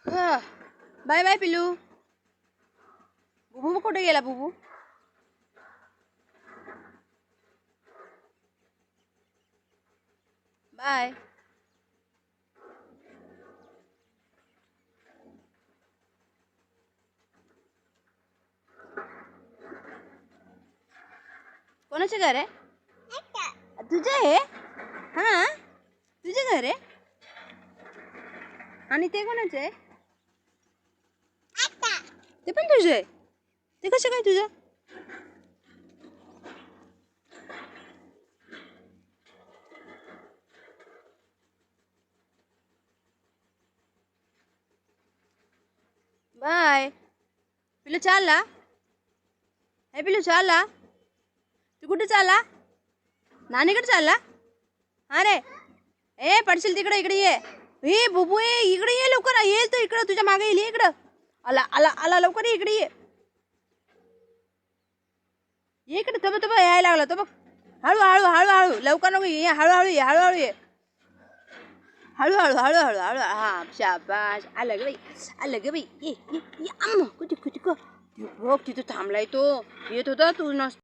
Bye bye पिलू. बुबू कुठे गेला बुबू? बाय. कोणाचं घर आहे? तुझं आहे? हां, तुझं घर आहे? आणि ते कोणाचं आहे? ते पण तुझं आहे? ते कसं काय तुझं? बाय पिलू. चालला? हे पिलू चालला? तू कुठे चालला? नानीकडे चालला? अरे ए पडशील तिकडे. इकडे ये. हे बुबू ये इकडे ये लवकर. येईल तो इकडं तुझ्या मागे येईल. इकडं आला आला आला लवकर ये इकडे ये. ये इकडे. तो बघ यायला लागला. तो बघ. हळू हळू हळू हळू लवकर नको ये. हळूहळू ये. हळूहळू ये. हळूहळू हळूहळू हळू. हा शाबाश. आलं ग बाई. आलं ग बाई. ये ये ये. अम्मा कुठे कुठे बघ तिथं थांबलाय तो. येत होता तू नस